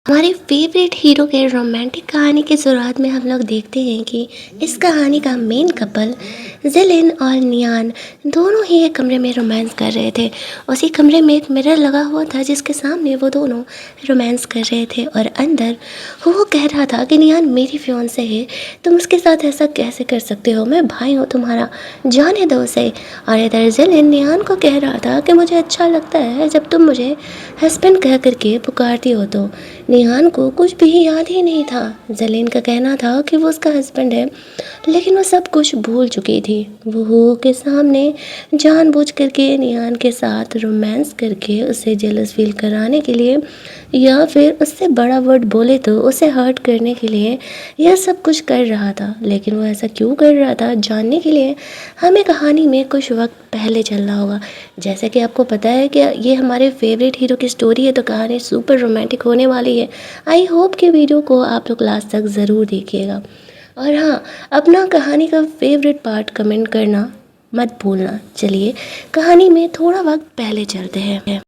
हमारे favourite hero के romantic कहानी की शुरुआत में हम लोग देखते हैं कि इस कहानी का मेन कपल जिलिन और नियान दोनों ही एक कमरे में रोमांस कर रहे थे। उसी कमरे में एक मिरर लगा हुआ था जिसके सामने वो दोनों रोमांस कर रहे थे और अंदर वो कह रहा था कि नियान मेरी फियांसे है, तुम उसके साथ ऐसा कैसे कर सकते हो, मैं भाई हूँ तुम्हारा, जाने दो उसे। और इधर जिलिन नियान को कह रहा था कि मुझे अच्छा लगता है जब तुम मुझे हस्बैंड कह करके पुकारती हो। तो निहान को कुछ भी याद ही नहीं था। जलीन का कहना था कि वो उसका हस्बैंड है, लेकिन वो सब कुछ भूल चुकी थी। वो हो के सामने जानबूझ करके निहान के साथ रोमांस करके उसे जेलस फील कराने के लिए या फिर उससे बड़ा वर्ड बोले तो उसे हर्ट करने के लिए यह सब कुछ कर रहा था। लेकिन वो ऐसा क्यों कर रहा था जानने के लिए हमें कहानी में कुछ वक्त पहले चलना होगा। जैसे कि आपको पता है कि ये हमारे फेवरेट हीरो की स्टोरी है, तो कहानी सुपर रोमांटिक होने वाली है। आई होप कि वीडियो को आप लोग लास्ट तक ज़रूर देखिएगा। और हाँ, अपना कहानी का फेवरेट पार्ट कमेंट करना मत भूलना। चलिए कहानी में थोड़ा वक्त पहले चलते हैं।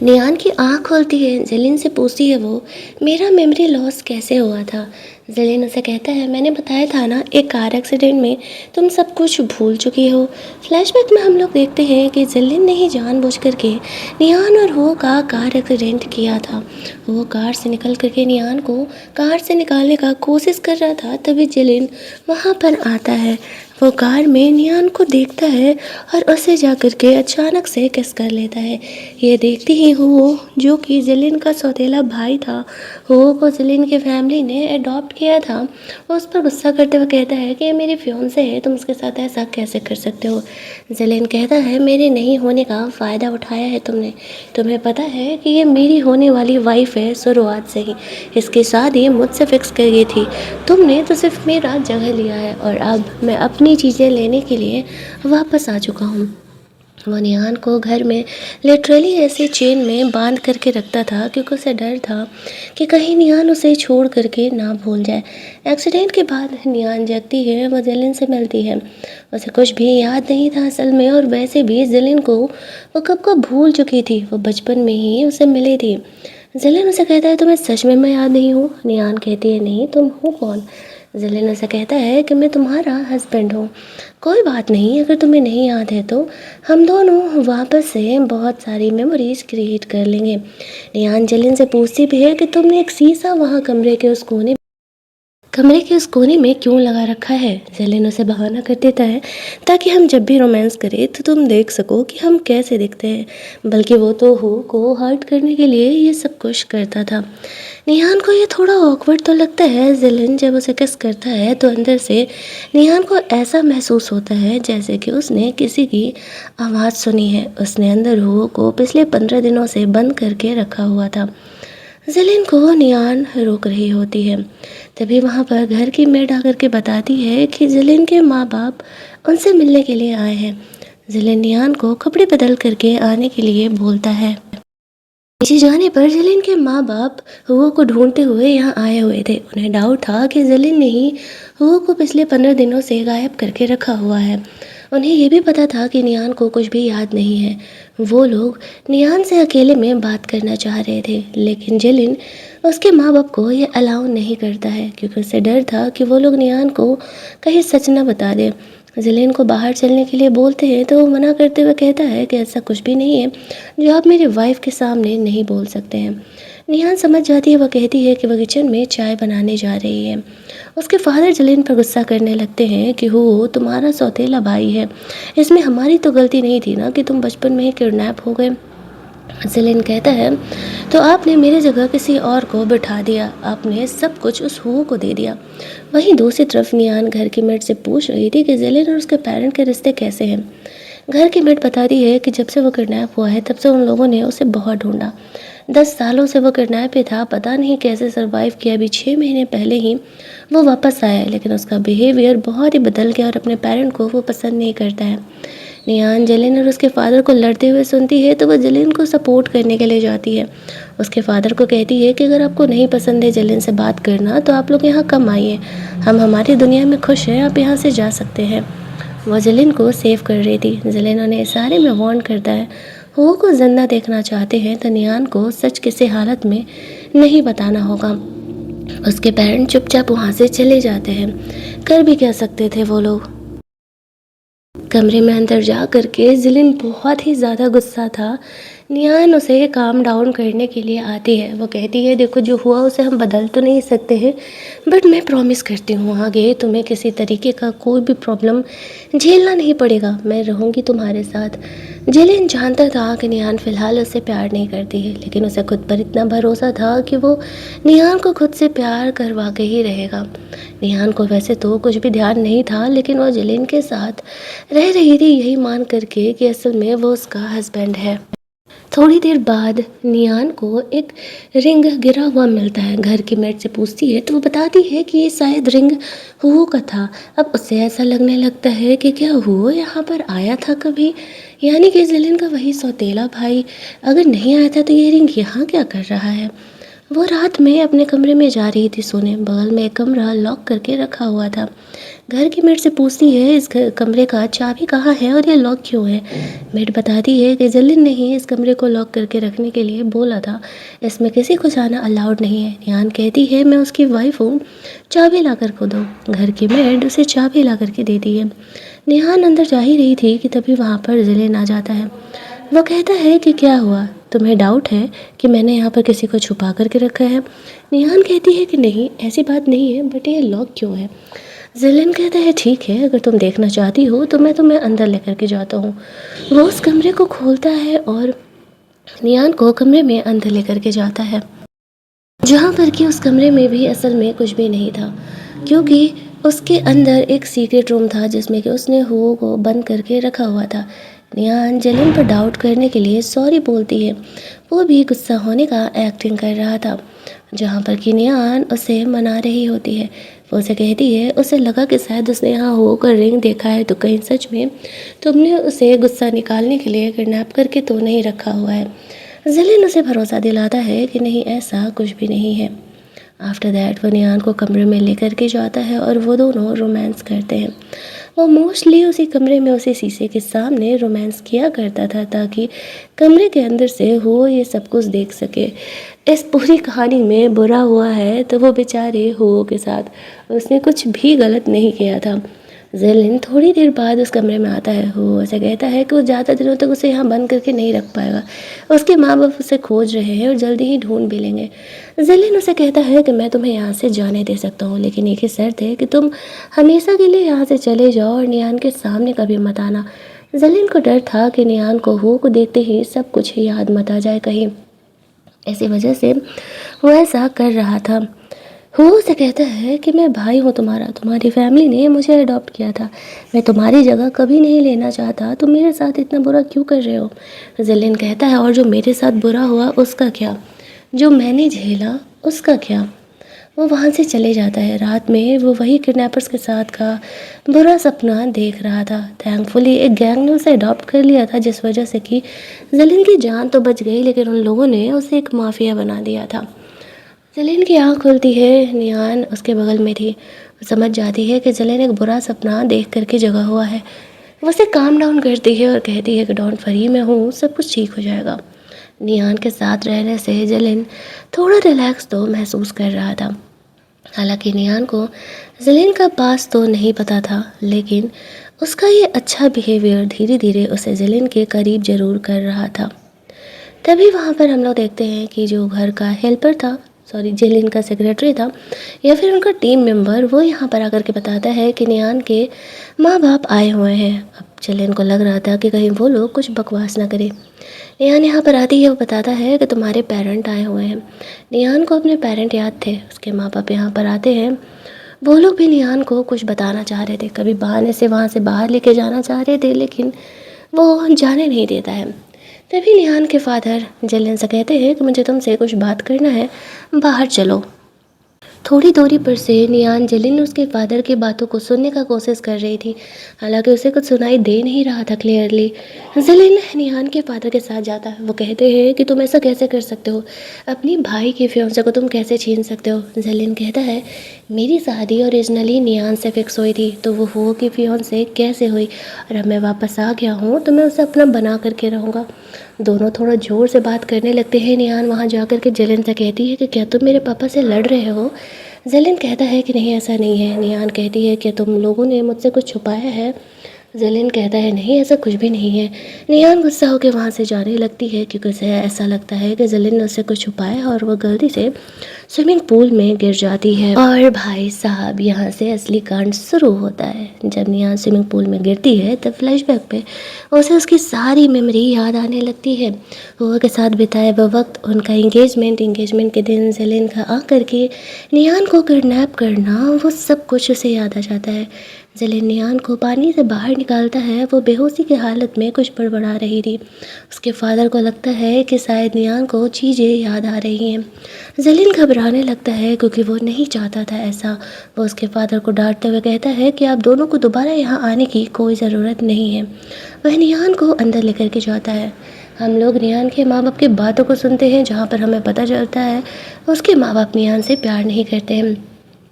नियान की आँख खोलती है, जेलिन से पूछती है वो, मेरा मेमोरी लॉस कैसे हुआ था। जेलिन उसे कहता है, मैंने बताया था ना, एक कार एक्सीडेंट में तुम सब कुछ भूल चुकी हो। फ्लैशबैक में हम लोग देखते हैं कि जेलिन ने ही जानबूझ करके नियान और हो का कार एक्सीडेंट किया था। वो कार से निकल करके नियान को कार से निकालने का कोशिश कर रहा था, तभी जेलिन वहाँ पर आता है। वो कार में नियान को देखता है और उसे जाकर के अचानक से किस कर लेता है। ये देखती ही हो जो कि जिलिन का सौतेला भाई था, हो को जिलिन की फैमिली ने अडॉप्ट किया था, वो उस पर गुस्सा करते हुए कहता है कि ये मेरी फियांसे है, तुम उसके साथ ऐसा कैसे कर सकते हो। जिलिन कहता है, मेरे नहीं होने का फ़ायदा उठाया है तुमने, तुम्हें पता है कि ये मेरी होने वाली वाइफ है शुरुआत से ही, इसकी शादी मुझसे फिक्स कर गई थी, तुमने तो सिर्फ मेरा जगह लिया है और अब मैं अपनी चीज़ें लेने के लिए वापस आ चुका हूँ। वो निहान को घर में लिटरली ऐसे चेन में बांध करके रखता था क्योंकि उसे डर था कि कहीं निहान उसे छोड़ करके ना भूल जाए। एक्सीडेंट के बाद निहान जगती है, वो जिलिन से मिलती है। उसे कुछ भी याद नहीं था असल में, और वैसे भी जिलिन को वो कब को भूल चुकी थी, वो बचपन में ही उसे मिली थी। जिलिन उसे कहता है, तुम्हें सच में मैं याद नहीं हूँ। निहान कहती है, नहीं, तुम हो कौन। जिलिन उसे कहता है कि मैं तुम्हारा हस्बैंड हूँ। कोई बात नहीं, अगर तुम्हें नहीं याद है तो हम दोनों वापस से बहुत सारी मेमोरीज क्रिएट कर लेंगे। निहान जिलिन से पूछती भी है कि तुमने एक शीशा वहाँ कमरे के उस कोने में क्यों लगा रखा है। जिलिन उसे बहाना कर देता है, ताकि हम जब भी रोमांस करें तो तुम देख सको कि हम कैसे दिखते हैं। बल्कि वो तो हो को हर्ट करने के लिए ये सब कुछ करता था। निहान को ये थोड़ा ऑकवर्ड तो लगता है। जिलिन जब उसे किस करता है तो अंदर से निहान को ऐसा महसूस होता है जैसे कि उसने किसी की आवाज़ सुनी है। उसने अंदर हो को पिछले 15 दिनों से बंद करके रखा हुआ था। जिलिन को नियान रोक रही होती है। तभी वहाँ पर घर की मेड आकर के बताती है कि जिलिन के माँ बाप उनसे मिलने के लिए आए हैं। जिलिन नियान को कपड़े बदल करके आने के लिए बोलता है। नीचे जाने पर जिलिन के माँ बाप हुओ को ढूंढते हुए यहाँ आए हुए थे। उन्हें डाउट था कि जिलिन ने ही हुओ को पिछले 15 दिनों से गायब करके रखा हुआ है। उन्हें ये भी पता था कि नियान को कुछ भी याद नहीं है। वो लोग नियान से अकेले में बात करना चाह रहे थे, लेकिन जिलिन उसके माँ बाप को ये अलाउ नहीं करता है क्योंकि उसे डर था कि वो लोग नियान को कहीं सच न बता दें। जिलिन को बाहर चलने के लिए बोलते हैं तो वो मना करते हुए कहता है कि ऐसा कुछ भी नहीं है जो आप मेरी वाइफ के सामने नहीं बोल सकते हैं। निहान समझ जाती है। वह कहती है कि वह किचन में चाय बनाने जा रही है। उसके फादर जिलिन पर गुस्सा करने लगते हैं कि हो तुम्हारा सौतेला भाई है, इसमें हमारी तो गलती नहीं थी ना कि तुम बचपन में ही किडनैप हो गए। जिलिन कहता है, तो आपने मेरी जगह किसी और को बिठा दिया, आपने सब कुछ उस हु को दे दिया। वहीं दूसरी तरफ नियान घर की मेड से पूछ रही थी कि जिलिन और उसके पेरेंट के रिश्ते कैसे हैं। घर की मेड बताती है कि जब से वो किडनैप हुआ है तब से उन लोगों ने उसे बहुत ढूंढा। 10 सालों से वो किडनैप ही था, पता नहीं कैसे सरवाइव किया। अभी 6 महीने पहले ही वो वापस आया है, लेकिन उसका बिहेवियर बहुत ही बदल गया और अपने पेरेंट को वो पसंद नहीं करता है। निहान जिलिन और उसके फादर को लड़ते हुए सुनती है तो वह जिलिन को सपोर्ट करने के लिए जाती है। उसके फादर को कहती है कि अगर आपको नहीं पसंद है जिलिन से बात करना तो आप लोग यहाँ कम आइए, हम हमारी दुनिया में खुश हैं, आप यहाँ से जा सकते हैं। वह जिलिन को सेव कर रही थी। जिलिन उन्हें इशारे में वार्न करता है। हो को जिंदा देखना चाहते हैं तो नियान को सच किसी हालत में नहीं बताना होगा। उसके पेरेंट्स चुपचाप वहाँ से चले जाते हैं। कर भी क्या सकते थे वो लोग। कमरे में अंदर जा करके जिलिन बहुत ही ज़्यादा गुस्सा था। नियान उसे काम डाउन करने के लिए आती है। वो कहती है देखो जो हुआ उसे हम बदल तो नहीं सकते हैं, बट मैं प्रॉमिस करती हूँ आगे तुम्हें किसी तरीके का कोई भी प्रॉब्लम झेलना नहीं पड़ेगा, मैं रहूँगी तुम्हारे साथ। जिलिन जानता था कि नियान फ़िलहाल उससे प्यार नहीं करती है, लेकिन उसे खुद पर इतना भरोसा था कि वो नियान को खुद से प्यार करवा के ही रहेगा। निहान को वैसे तो कुछ भी ध्यान नहीं था, लेकिन वो जिलिन के साथ रह रही थी यही मान करके कि असल में वो उसका हस्बैंड है। थोड़ी देर बाद नियान को एक रिंग गिरा हुआ मिलता है। घर की मेड से पूछती है तो वो बताती है कि ये शायद रिंग हुओ का था। अब उसे ऐसा लगने लगता है कि क्या हुओ यहाँ पर आया था कभी, यानी कि जिलिन का वही सौतेला भाई। अगर नहीं आया था तो ये रिंग यहाँ क्या कर रहा है। वो रात में अपने कमरे में जा रही थी सोने। बगल में एक कमरा लॉक करके रखा हुआ था। घर की मेड से पूछती है इस कमरे का चाबी कहाँ है और ये लॉक क्यों है। मेड बताती है कि जिलिन ने ही इस कमरे को लॉक करके रखने के लिए बोला था, इसमें किसी को जाना अलाउड नहीं है। नियान कहती है मैं उसकी वाइफ हूँ, चाबी ला कर को दो। घर की मेड उसे चाबी ला करके देती है। निहान अंदर जा ही रही थी कि तभी वहाँ पर जिलिन आ जाता है। वो कहता है कि क्या हुआ, तुम्हें डाउट है कि मैंने यहाँ पर किसी को छुपा करके रखा है। निहान कहती है कि नहीं ऐसी बात नहीं है, बट ये लॉक क्यों है। जिलिन कहता है ठीक है, अगर तुम देखना चाहती हो तो मैं तुम्हें अंदर लेकर के जाता हूँ। वो उस कमरे को खोलता है और नियान को कमरे में अंदर लेकर के जाता है, जहाँ पर कि उस कमरे में भी असल में कुछ भी नहीं था, क्योंकि उसके अंदर एक सीक्रेट रूम था जिसमें कि उसने हुओ को बंद करके रखा हुआ था। नियान जिलिन पर डाउट करने के लिए सॉरी बोलती है। वो भी गुस्सा होने का एक्टिंग कर रहा था, जहाँ पर कि नियान उसे मना रही होती है। वो उसे कहती है उसे लगा कि शायद उसने यहाँ हो कर रिंग देखा है, तो कहीं सच में तुमने उसे गुस्सा निकालने के लिए किडनैप करके तो नहीं रखा हुआ है। जिलिन उसे भरोसा दिलाता है कि नहीं ऐसा कुछ भी नहीं है। आफ्टर दैट वो नियान को कमरे में लेकर के जाता है और वो दोनों रोमांस करते हैं। वो मोस्टली उसी कमरे में उसी शीशे के सामने रोमांस किया करता था ताकि कमरे के अंदर से हो ये सब कुछ देख सके। इस पूरी कहानी में बुरा हुआ है तो वो बेचारे हो के साथ, उसने कुछ भी गलत नहीं किया था। जिलिन थोड़ी देर बाद उस कमरे में आता है। वो ऐसे कहता है कि वो ज़्यादा दिनों तक उसे यहाँ बंद करके नहीं रख पाएगा। उसके माँ बाप उसे खोज रहे हैं और जल्दी ही ढूंढ भी लेंगे। जिलिन उसे कहता है कि मैं तुम्हें यहाँ से जाने दे सकता हूँ, लेकिन एक ही शर्त है कि तुम हमेशा के लिए यहाँ से चले जाओ और नियान के सामने कभी मत आना। जिलिन को डर था कि नियान को हो को देखते ही सब कुछ याद मत आ जाए कहीं, इसी वजह से वो ऐसा कर रहा था। वो उसे कहता है कि मैं भाई हूँ तुम्हारा, तुम्हारी फैमिली ने मुझे अडॉप्ट किया था, मैं तुम्हारी जगह कभी नहीं लेना चाहता, तुम मेरे साथ इतना बुरा क्यों कर रहे हो। जिलिन कहता है और जो मेरे साथ बुरा हुआ उसका क्या, जो मैंने झेला उसका क्या। वो वहाँ से चले जाता है। रात में वो वही किडनैपर्स के साथ का बुरा सपना देख रहा था। थैंकफुली एक गैंग ने उसे अडॉप्ट कर लिया था, जिस वजह से कि जिलिन की जान तो बच गई, लेकिन उन लोगों ने उसे एक माफिया बना दिया था। जिलिन की आँख खुलती है। नियान उसके बगल में थी। वो समझ जाती है कि जिलिन एक बुरा सपना देख करके जगा हुआ है। वो उसे काम डाउन करती है और कहती है कि डोंट वरी, मैं हूँ, सब कुछ ठीक हो जाएगा। नियान के साथ रहने से जिलिन थोड़ा रिलैक्स तो महसूस कर रहा था। हालांकि नियान को जिलिन का पास तो नहीं पता था, लेकिन उसका ये अच्छा बिहेवियर धीरे धीरे उसे जिलिन के करीब ज़रूर कर रहा था। तभी वहाँ पर हम लोग देखते हैं कि जो घर का हेल्पर था, सॉरी जिलिन का सेक्रेटरी था या फिर उनका टीम मेंबर, वो यहाँ पर आकर के बताता है कि नियान के माँ बाप आए हुए हैं। अब जिलिन को लग रहा था कि कहीं वो लोग कुछ बकवास ना करे। नियान यहाँ पर आती है। वो बताता है कि तुम्हारे पेरेंट आए हुए हैं। नियान को अपने पेरेंट याद थे। उसके माँ बाप यहाँ पर आते हैं। वो लोग भी नियान को कुछ बताना चाह रहे थे, कभी बहाने से वहाँ से बाहर लेके जाना चाह रहे थे, लेकिन वो जाने नहीं देता है। तभी निहान के फादर जिलिन से कहते हैं कि मुझे तुमसे कुछ बात करना है, बाहर चलो। थोड़ी दूरी पर से नियान जेलिन उसके फादर की बातों को सुनने का कोशिश कर रही थी। हालांकि उसे कुछ सुनाई दे नहीं रहा था क्लियरली। जेलिन नियान के फादर के साथ जाता है। वो कहते हैं कि तुम ऐसा कैसे कर सकते हो, अपनी भाई के फियांसे को तुम कैसे छीन सकते हो। जेलिन कहता है मेरी शादी ओरिजिनली नियान से फिक्स हुई थी, तो वो हुओ की फियांसे कैसे हुई, और अब मैं वापस आ गया हूँ तो मैं उसे अपना बना करके रहूँगा। दोनों थोड़ा ज़ोर से बात करने लगते हैं। नियान वहाँ जा कर के जेलिन से कहती है कि क्या तुम मेरे पापा से लड़ रहे हो। जेलिन कहता है कि नहीं ऐसा नहीं है। नियान कहती है कि तुम लोगों ने मुझसे कुछ छुपाया है। जेलिन कहता है नहीं ऐसा कुछ भी नहीं है। नियान गुस्सा होकर वहाँ से जाने लगती है क्योंकि उसे ऐसा लगता है कि जेलिन ने उससे कुछ छुपाया और वह गलती से स्विमिंग पूल में गिर जाती है। और भाई साहब यहाँ से असली कांड शुरू होता है। जब नियान स्विमिंग पूल में गिरती है तब फ्लैशबैक पे उसे उसकी सारी मेमोरी याद आने लगती है। हुआ के साथ बिताए वह वक्त, उनका इंगेजमेंट के दिन जेलिन का आकर के नियान को किडनैप करना, वो सब कुछ उसे याद आ जाता है। जेलिन नियान को पानी से बाहर निकालता है। वो बेहोशी की हालत में कुछ बड़बड़ा रही थी। उसके फादर को लगता है कि शायद नियान को चीज़ें याद आ रही हैं। जेलिन घबराने लगता है क्योंकि वो नहीं चाहता था ऐसा। वो उसके फादर को डांटते हुए कहता है कि आप दोनों को दोबारा यहाँ आने की कोई ज़रूरत नहीं है। वह नियान को अंदर लेकर के जाता है। हम लोग नियान के माँ बाप की बातों को सुनते हैं, जहाँ पर हमें पता चलता है उसके माँ बाप नियान से प्यार नहीं करते हैं।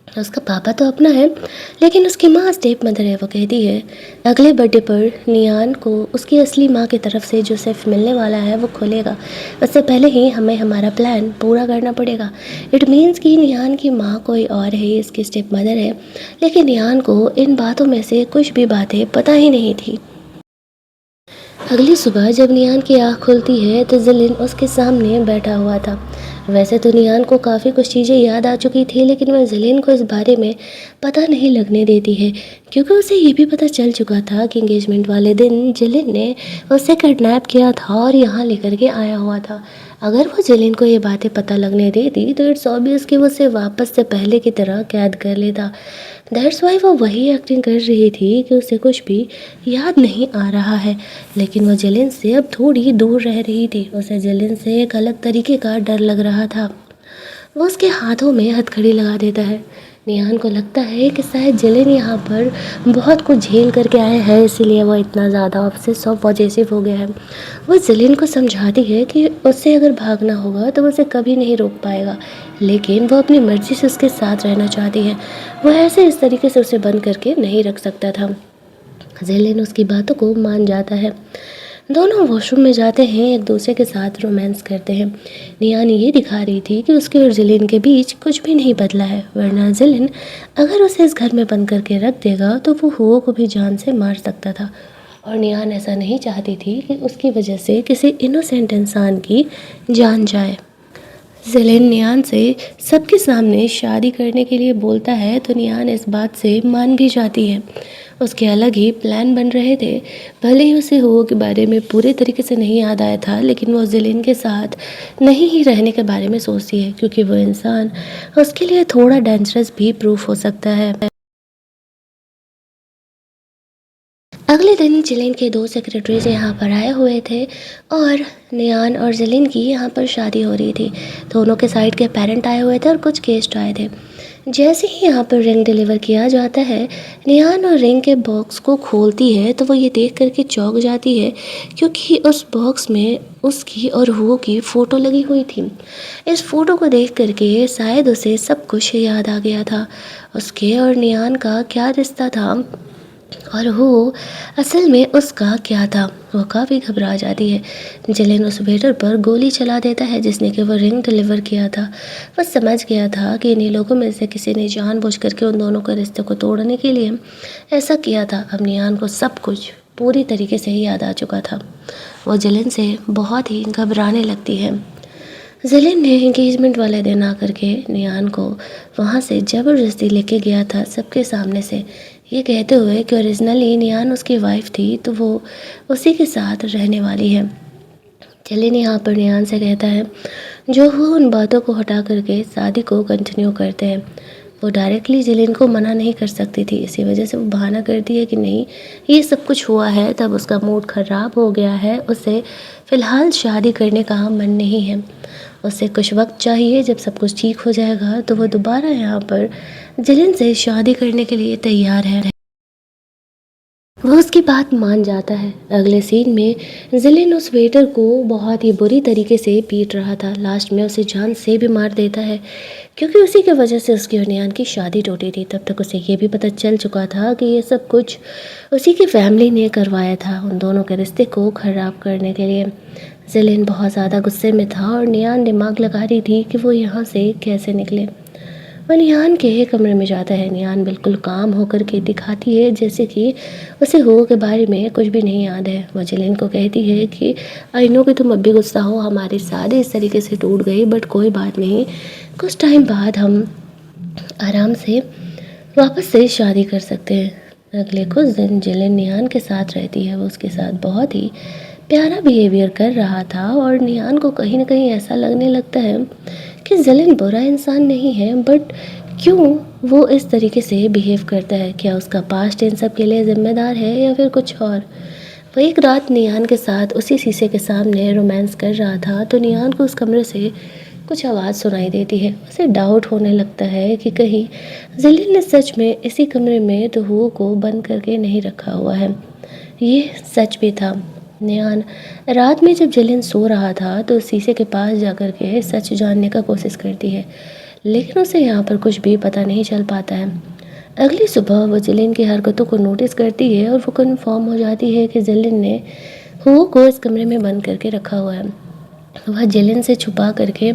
उसका पापा तो अपना है, लेकिन उसकी माँ स्टेप मदर है। वो कहती है अगले बर्थडे पर नियान को उसकी असली माँ की तरफ से जो सिर्फ मिलने वाला है वो खुलेगा। उससे पहले ही हमें हमारा प्लान पूरा करना पड़ेगा। इट मीन्स कि नियान की माँ कोई और है, इसकी स्टेप मदर है। लेकिन नियान को इन बातों में से कुछ भी बातें पता ही नहीं थी। अगली सुबह जब नियान की आँख खुलती है तो जेलिन उसके सामने बैठा हुआ था। वैसे तो नियान को काफ़ी कुछ चीज़ें याद आ चुकी थी, लेकिन वह जेलिन को इस बारे में पता नहीं लगने देती है क्योंकि उसे ये भी पता चल चुका था कि इंगेजमेंट वाले दिन जेलिन ने उसे किडनैप किया था और यहाँ लेकर के आया हुआ था। अगर वो जेलिन को ये बातें पता लगने देती तो इट्स ऑब्वियस कि वो उसे वापस से पहले की तरह कैद कर लेता। दैट्स वाई वो वही एक्टिंग कर रही थी कि उसे कुछ भी याद नहीं आ रहा है। लेकिन वो जेलिन से अब थोड़ी दूर रह रही थी। उसे जेलिन से एक अलग तरीके का डर लग रहा था। वो उसके हाथों में हथकड़ी लगा देता है। निहान को लगता है कि शायद जेलिन यहाँ पर बहुत कुछ झेल करके आए हैं, इसीलिए वो इतना ज़्यादा ऑब्सेसिव और पॉजेसिव हो गया है। वो जेलिन को समझाती है कि उससे अगर भागना होगा तो वो उसे कभी नहीं रोक पाएगा, लेकिन वो अपनी मर्ज़ी से उसके साथ रहना चाहती है। वो ऐसे इस तरीके से उसे बंद करके नहीं रख सकता था। जेलिन उसकी बातों को मान जाता है। दोनों वॉशरूम में जाते हैं, एक दूसरे के साथ रोमांस करते हैं। नियान ये दिखा रही थी कि उसके और जेलिन के बीच कुछ भी नहीं बदला है, वरना जेलिन अगर उसे इस घर में बंद करके रख देगा तो वो हुओ को भी जान से मार सकता था। और नियान ऐसा नहीं चाहती थी कि उसकी वजह से किसी इनोसेंट इंसान की जान जाए। जेलिन नियान से सबके सामने शादी करने के लिए बोलता है तो नियान इस बात से मान भी जाती है। उसके अलग ही प्लान बन रहे थे। भले ही उसे हुओ के बारे में पूरे तरीके से नहीं याद आया था, लेकिन वो जेलिन के साथ नहीं ही रहने के बारे में सोचती है क्योंकि वो इंसान उसके लिए थोड़ा डेंजरस भी प्रूफ हो सकता है। अगले दिन जेलिन के दो सेक्रेटरीज यहाँ पर आए हुए थे और नियान और जेलिन की यहाँ पर शादी हो रही थी। दोनों के साइड के पेरेंट आए हुए थे और कुछ गेस्ट आए थे। जैसे ही यहाँ पर रिंग डिलीवर किया जाता है, निहान और रिंग के बॉक्स को खोलती है तो वो ये देख करके चौंक जाती है क्योंकि उस बॉक्स में उसकी और हुओ की फ़ोटो लगी हुई थी। इस फ़ोटो को देख करके शायद उसे सब कुछ याद आ गया था। उसके और निहान का क्या रिश्ता था और वो असल में उसका क्या था। वो काफ़ी घबरा जाती है। जेलिन उस वेटर पर गोली चला देता है जिसने कि वो रिंग डिलीवर किया था। वो समझ गया था कि इन्हीं लोगों में से किसी ने जानबूझ करके उन दोनों के रिश्ते को तोड़ने के लिए ऐसा किया था। अब नियान को सब कुछ पूरी तरीके से ही याद आ चुका था। वो जेलिन से बहुत ही घबराने लगती है। जेलिन ने एंगेजमेंट वाले दिन आकर के नियान को वहाँ से ज़बरदस्ती लेके गया था सबके सामने से, ये कहते हुए कि ओरिजिनली नियान उसकी वाइफ थी तो वो उसी के साथ रहने वाली है। जेलिन यहाँ पर नियान से कहता है जो वो उन बातों को हटा करके शादी को कंटिन्यू करते हैं। वो डायरेक्टली जिलिन को मना नहीं कर सकती थी, इसी वजह से वो बहाना करती है कि नहीं, ये सब कुछ हुआ है तब उसका मूड ख़राब हो गया है, उसे फ़िलहाल शादी करने का मन नहीं है, उसे कुछ वक्त चाहिए, जब सब कुछ ठीक हो जाएगा तो वो दोबारा यहाँ पर जिलिन से शादी करने के लिए तैयार है। वो उसकी बात मान जाता है। अगले सीन में जिलिन उस वेटर को बहुत ही बुरी तरीके से पीट रहा था, लास्ट में उसे जान से भी मार देता है, क्योंकि उसी की वजह से उसकी और नियान की शादी टूटी थी। तब तक उसे ये भी पता चल चुका था कि ये सब कुछ उसी की फैमिली ने करवाया था, उन दोनों के रिश्ते को ख़राब करने के लिए। जिलिन बहुत ज़्यादा गुस्से में था और नियान दिमाग लगा रही थी कि वो यहाँ से कैसे निकले। वो नियान के कमरे में जाता है। नियान बिल्कुल काम होकर के दिखाती है जैसे कि उसे हो के बारे में कुछ भी नहीं याद है। वो जिलिन को कहती है कि आई नो कि तुम अब भी गुस्सा हो, हमारी शादी इस तरीके से टूट गई, बट कोई बात नहीं, कुछ टाइम बाद हम आराम से वापस से शादी कर सकते हैं। अगले कुछ दिन जिलिन नियान के साथ रहती है। वो उसके साथ बहुत ही प्यारा बिहेवियर कर रहा था और नियान को कहीं ना कहीं ऐसा लगने लगता है कि जिलिन बुरा इंसान नहीं है, बट क्यों वो इस तरीके से बिहेव करता है, क्या उसका पास्ट इन सब के लिए ज़िम्मेदार है या फिर कुछ और। वो एक रात नियान के साथ उसी शीशे के सामने रोमांस कर रहा था तो नियान को उस कमरे से कुछ आवाज़ सुनाई देती है। उसे डाउट होने लगता है कि कहीं जिलिन ने सच में इसी कमरे में तोहू को बंद करके नहीं रखा हुआ है। ये सच भी था। नियान रात में जब जिलिन सो रहा था तो शीशे के पास जाकर के सच जानने का कोशिश करती है, लेकिन उसे यहाँ पर कुछ भी पता नहीं चल पाता है। अगली सुबह वो जिलिन की हरकतों को नोटिस करती है और वो कन्फर्म हो जाती है कि जिलिन ने हो को इस कमरे में बंद करके रखा हुआ है। वह जिलिन से छुपा करके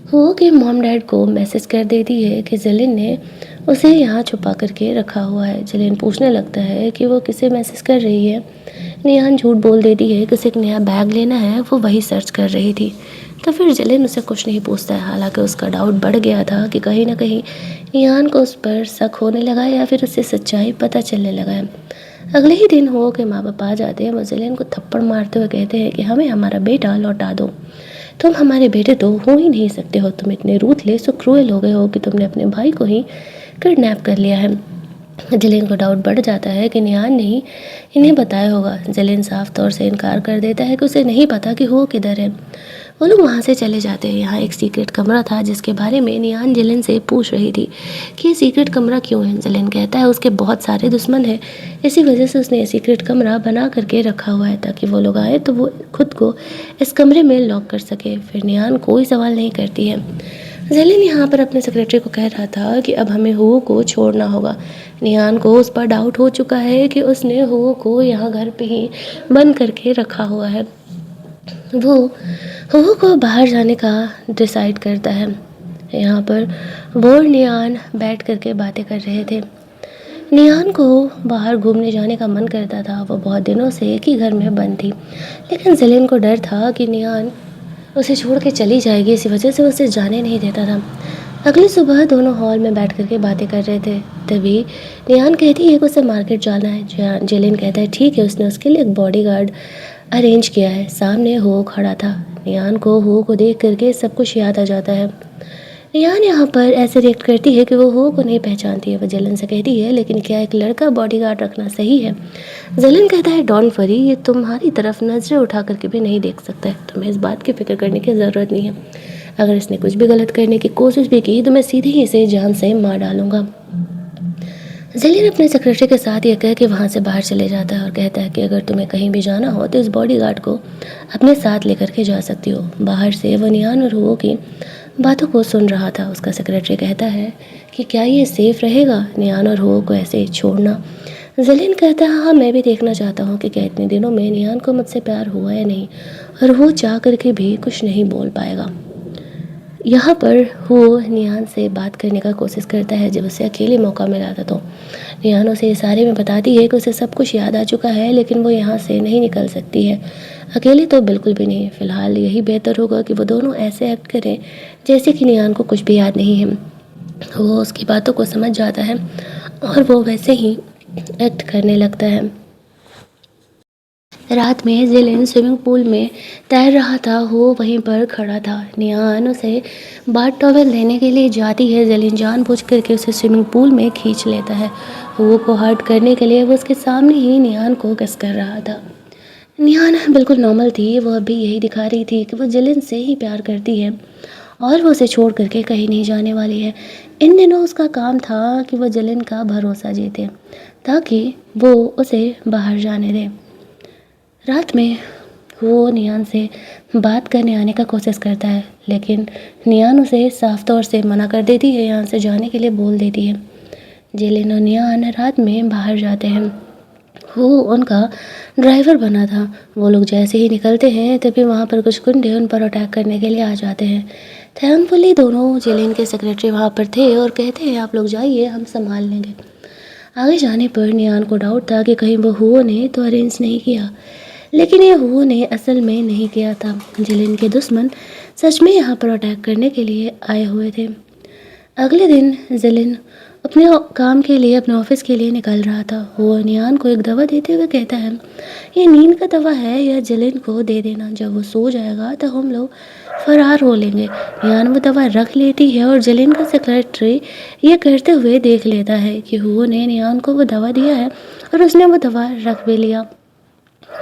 हो के मॉम डैड को मैसेज कर देती है कि जिलिन ने उसे यहाँ छुपा करके रखा हुआ है। जिलिन पूछने लगता है कि वो किसे मैसेज कर रही है। नियान झूठ बोल देती है कि उसे एक नया बैग लेना है, वो वही सर्च कर रही थी। तो फिर जिलिन उसे कुछ नहीं पूछता है, हालांकि उसका डाउट बढ़ गया था कि कहीं ना कहीं नियान को उस पर शक होने लगा है या फिर उसे सच्चाई पता चलने लगा है। अगले ही दिन हो के माँ बाप आ जाते हैं। वो जिलिन को थप्पड़ मारते हुए कहते हैं कि हमें हमारा बेटा लौटा दो, तुम हमारे बेटे तो हो ही नहीं सकते हो, तुम इतने रूथलेस और क्रूएल हो गए हो कि तुमने अपने भाई को ही किडनैप कर लिया है। जिलिन को डाउट बढ़ जाता है कि नियान ने ही इन्हें बताया होगा। जिलिन साफ तौर से इनकार कर देता है कि उसे नहीं पता कि हो किधर है। वो लोग वहाँ से चले जाते हैं। यहाँ एक सीक्रेट कमरा था जिसके बारे में नियान जिलिन से पूछ रही थी कि ये सीक्रेट कमरा क्यों है। जिलिन कहता है उसके बहुत सारे दुश्मन हैं, इसी वजह से उसने ये सीक्रेट कमरा बना करके रखा हुआ है ताकि वो लोग आए तो वो खुद को इस कमरे में लॉक कर सके। फिर नियान कोई सवाल नहीं करती है। जिलिन यहाँ पर अपने सेक्रेटरी को कह रहा था कि अब हमें हो को छोड़ना होगा। नियान को उस पर डाउट हो चुका है कि उसने हो को यहाँ घर पे ही बंद करके रखा हुआ है। वो हो को बाहर जाने का डिसाइड करता है। यहाँ पर वो और नियान बैठ करके बातें कर रहे थे। नियान को बाहर घूमने जाने का मन करता था। वो बहुत दिनों से एक ही घर में बंद थी, लेकिन जिलिन को डर था कि नियान उसे छोड़ के चली जाएगी, इसी वजह से उसे जाने नहीं देता था। अगली सुबह दोनों हॉल में बैठ करके बातें कर रहे थे। तभी नियान कहती है कि उसे मार्केट जाना है। जिलिन कहता है ठीक है, उसने उसके लिए एक बॉडीगार्ड अरेंज किया है। सामने हो खड़ा था। नियान को हो को देख करके सब कुछ याद आ जाता है। नियान यहाँ पर ऐसे रिएक्ट करती है कि वो हो को नहीं पहचानती है। वो जिलिन से कहती है लेकिन क्या एक लड़का बॉडीगार्ड रखना सही है। जिलिन कहता है डोंट वरी, ये तुम्हारी तरफ नजरें उठा करके भी नहीं देख सकता है, तुम्हें इस बात की फिक्र करने की ज़रूरत नहीं है। अगर इसने कुछ भी गलत करने की कोशिश भी की तो मैं सीधे ही इसे जान से मार डालूंगा। जिलिन अपने सेक्रेटरी के साथ यह कह के वहाँ से बाहर चले जाता है और कहता है कि अगर तुम्हें कहीं भी जाना हो तो इस बॉडीगार्ड को अपने साथ लेकर के जा सकती हो। बाहर से वो नियान और हो की बातों को सुन रहा था। उसका सेक्रेटरी कहता है कि क्या ये सेफ रहेगा नियान और हो को ऐसे छोड़ना। जिलिन कहता है हाँ, मैं भी देखना चाहता हूँ कि क्या इतने दिनों में नियान को मुझसे प्यार हुआ या नहीं, और वो चाह करके भी कुछ नहीं बोल पाएगा। यहाँ पर वो नियान से बात करने का कोशिश करता है। जब उसे अकेले मौका मिला था तो नियान उसे इशारे में बताती है कि उसे सब कुछ याद आ चुका है, लेकिन वो यहाँ से नहीं निकल सकती है, अकेले तो बिल्कुल भी नहीं। फ़िलहाल यही बेहतर होगा कि वो दोनों ऐसे एक्ट करें जैसे कि नियान को कुछ भी याद नहीं है। वो उसकी बातों को समझ जाता है और वो वैसे ही एक्ट करने लगता है। रात में जिलिन स्विमिंग पूल में तैर रहा था। वो वहीं पर खड़ा था। नियान उसे बाथ टॉवल देने के लिए जाती है। जिलिन जानबूझ करके उसे स्विमिंग पूल में खींच लेता है। वो को हर्ट करने के लिए वो उसके सामने ही नियान को किस कर रहा था। नियान बिल्कुल नॉर्मल थी। वो अभी यही दिखा रही थी कि वो जिलिन से ही प्यार करती है और वो उसे छोड़ करके कहीं नहीं जाने वाली है। इन दिनों उसका काम था कि वो जिलिन का भरोसा जीते ताकि वो उसे बाहर जाने दे। रात में वो नियान से बात करने आने का कोशिश करता है, लेकिन नियान उसे साफ तौर से मना कर देती है, यहाँ से जाने के लिए बोल देती है। जिलिन और नियान रात में बाहर जाते हैं। वो उनका ड्राइवर बना था। वो लोग जैसे ही निकलते हैं तभी वहाँ पर कुछ गुंडे उन पर अटैक करने के लिए आ जाते हैं। थैंकफुली दोनों जिलिन के सेक्रेटरी वहाँ पर थे और कहते हैं आप लोग जाइए, हम संभाल लेंगे। आगे जाने पर नियान को डाउट था कि कहीं वो हुओ ने तो अरेंज नहीं किया, लेकिन ये हुओ ने असल में नहीं किया था। जिलिन के दुश्मन सच में यहाँ पर अटैक करने के लिए आए हुए थे। अगले दिन जिलिन अपने काम के लिए अपने ऑफिस के लिए निकल रहा था। वो नियान को एक दवा देते हुए कहता है ये नींद का दवा है, यह जिलिन को दे देना, जब वो सो जाएगा तो हम लोग फरार हो लेंगे। नियान वो दवा रख लेती है और जिलिन का सेक्रेटरी ये करते हुए देख लेता है कि हुओ ने नियान को वो दवा दिया है और उसने वो दवा रख भी लिया।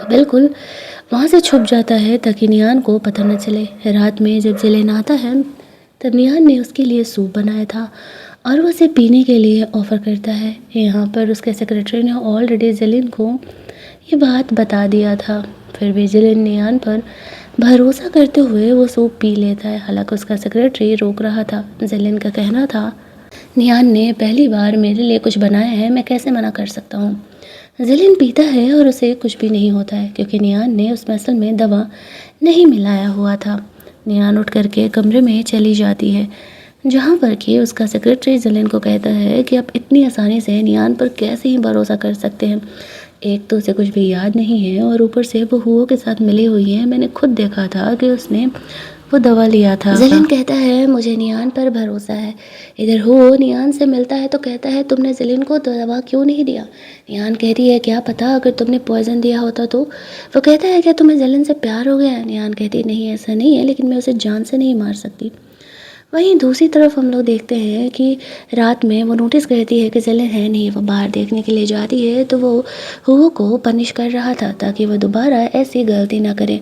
बिल्कुल वहाँ से छुप जाता है ताकि नियान को पता न चले। रात में जब जिलिन आता है तब नियान ने उसके लिए सूप बनाया था और वो उसे पीने के लिए ऑफ़र करता है। यहाँ पर उसके सेक्रेटरी ने ऑलरेडी जिलिन को ये बात बता दिया था। फिर भी जिलिन नियान पर भरोसा करते हुए वो सूप पी लेता है। हालांकि उसका सेक्रेटरी रोक रहा था। जिलिन का कहना था नियान ने पहली बार मेरे लिए कुछ बनाया है, मैं कैसे मना कर सकता हूँ। जिलिन पीता है और उसे कुछ भी नहीं होता है क्योंकि नियान ने उसमें असल में दवा नहीं मिलाया हुआ था। नियान उठ करके कमरे में चली जाती है जहाँ पर कि उसका सेक्रेटरी जिलिन को कहता है कि आप इतनी आसानी से नियान पर कैसे ही भरोसा कर सकते हैं। एक तो उसे कुछ भी याद नहीं है और ऊपर से वो हुओ के साथ मिली हुई है। मैंने खुद देखा था कि उसने वो दवा लिया था। जिलिन कहता है मुझे नियान पर भरोसा है। इधर हुओ नियान से मिलता है तो कहता है तुमने जिलिन को दवा क्यों नहीं दिया। नियान कहती है क्या पता अगर तुमने पॉइजन दिया होता तो। वो कहता है क्या तुम्हें जिलिन से प्यार हो गया। नियान कहती नहीं ऐसा नहीं है, लेकिन मैं उसे जान से नहीं मार सकती। वहीं दूसरी तरफ हम लोग देखते हैं कि रात में वो नोटिस करती है कि जिलिन है नहीं। वो बाहर देखने के लिए जाती है तो वो हुओ को पनिश कर रहा था ताकि वो दोबारा ऐसी गलती ना करे।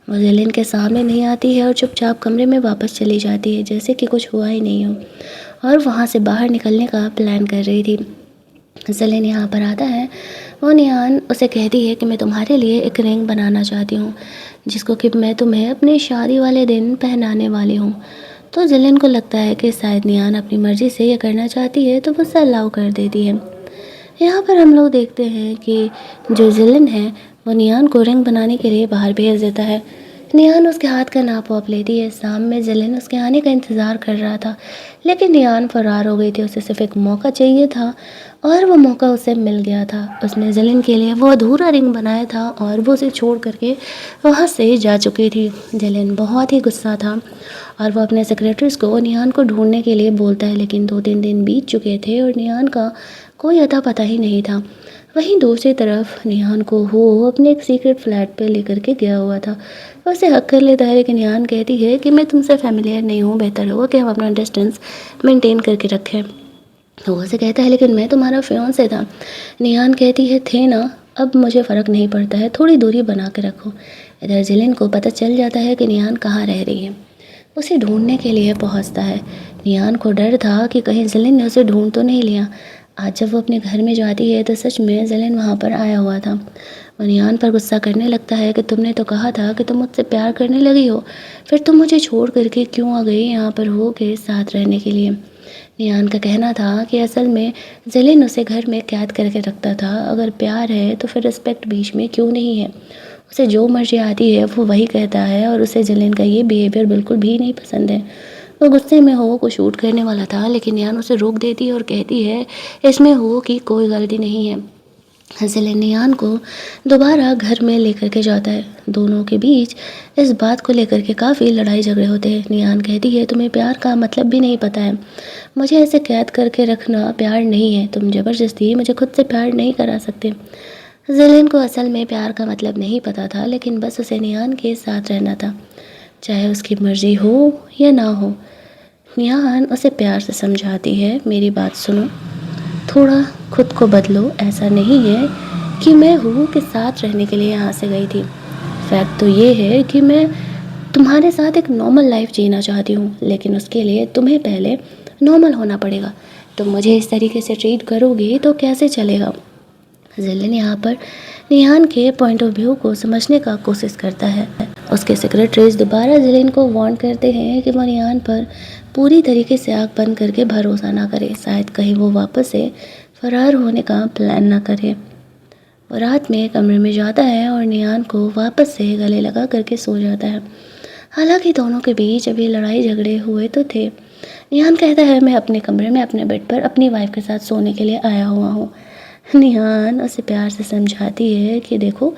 वो जिलिन के सामने नहीं आती है और चुपचाप कमरे में वापस चली जाती है जैसे कि कुछ हुआ ही नहीं हो, और वहाँ से बाहर निकलने का प्लान कर रही थी। जिलिन यहाँ पर आता है। वो नियान उसे कहती है कि मैं तुम्हारे लिए एक रिंग बनाना चाहती हूँ जिसको कि मैं तुम्हें अपनी शादी वाले दिन पहनाने वाली हूँ। तो जिलिन को लगता है कि शायद नियान अपनी मर्ज़ी से ये करना चाहती है तो वो उसे अलाउ कर देती है। यहाँ पर हम लोग देखते हैं कि जो जिलिन है वो नियान को रिंग बनाने के लिए बाहर भेज देता है। नियान उसके हाथ का नाप वाप लेती है। शाम में जिलिन उसके आने का इंतज़ार कर रहा था, लेकिन नियान फरार हो गई थी। उसे सिर्फ एक मौका चाहिए था और वो मौका उसे मिल गया था। उसने जिलिन के लिए वो अधूरा रिंग बनाया था और वो उसे छोड़ करके वहाँ से जा चुकी थी। जिलिन बहुत ही गुस्सा था और वो अपने सेक्रेटरीज को नियान को ढूंढने के लिए बोलता है, लेकिन 2-3 दिन बीत चुके थे और नियान का कोई अता पता ही नहीं था। वहीं दूसरी तरफ नियान को वो अपने एक सीक्रेट फ्लैट पे लेकर के गया हुआ था। वो उसे हक कर लेता है, लेकिन नियान कहती है कि मैं तुमसे फैमिलियर नहीं हूँ, बेहतर होगा कि हम अपना डिस्टेंस मेंटेन करके रखें। तो वो उसे कहता है लेकिन मैं तुम्हारा फियांसे था। नियान कहती है थे ना, अब मुझे फ़र्क नहीं पड़ता है, थोड़ी दूरी बना के रखो। इधर जिलिन को पता चल जाता है कि नियान कहाँ रह रही है। उसे ढूंढने के लिए पहुंचता है। नियान को डर था कि कहीं जिलिन ने उसे ढूंढ तो नहीं लिया। आज जब वो अपने घर में जाती है तो सच में जिलिन वहाँ पर आया हुआ था। वो नियान पर गुस्सा करने लगता है कि तुमने तो कहा था कि तुम मुझसे प्यार करने लगी हो, फिर तुम मुझे छोड़ करके क्यों आ गई यहाँ पर हो के साथ रहने के लिए। नियान का कहना था कि असल में जिलिन उसे घर में कैद करके रखता था। अगर प्यार है तो फिर रिस्पेक्ट बीच में क्यों नहीं है। उसे जो मर्जी आती है वो वही कहता है और उसे जिलिन का ये बिहेवियर बिल्कुल भी नहीं पसंद है। वो गुस्से में हो को शूट करने वाला था, लेकिन नियान उसे रोक देती है और कहती है इसमें हो की कोई गलती नहीं है। जिलिन नियान को दोबारा घर में लेकर के जाता है। दोनों के बीच इस बात को लेकर के काफ़ी लड़ाई झगड़े होते हैं। नियान कहती है तुम्हें प्यार का मतलब भी नहीं पता है, मुझे ऐसे कैद करके रखना प्यार नहीं है, तुम ज़बरदस्ती मुझे खुद से प्यार नहीं करा सकते। जिलिन को असल में प्यार का मतलब नहीं पता था, लेकिन बस उसे निहान के साथ रहना था, चाहे उसकी मर्जी हो या ना हो। निहान उसे प्यार से समझाती है, मेरी बात सुनो, थोड़ा खुद को बदलो। ऐसा नहीं है कि मैं हूँ के साथ रहने के लिए यहाँ से गई थी। फैक्ट तो ये है कि मैं तुम्हारे साथ एक नॉर्मल लाइफ जीना चाहती हूँ, लेकिन उसके लिए तुम्हें पहले नॉर्मल होना पड़ेगा। तुम मुझे इस तरीके से ट्रीट करोगी तो कैसे चलेगा। जिलिन यहाँ पर निहान के पॉइंट ऑफ व्यू को समझने का कोशिश करता है। उसके सेक्रेटरीज दोबारा जिलिन को वार्न करते हैं कि वो निहान पर पूरी तरीके से आँख बंद करके भरोसा ना करे, शायद कहीं वो वापस से फरार होने का प्लान ना करे। वो रात में कमरे में जाता है और निहान को वापस से गले लगा करके सो जाता है। हालांकि दोनों के बीच अभी लड़ाई झगड़े हुए तो थे। निहान कहता है, मैं अपने कमरे में अपने बेड पर अपनी वाइफ के साथ सोने के लिए आया हुआ हूँ। निहान उसे प्यार से समझाती है कि देखो,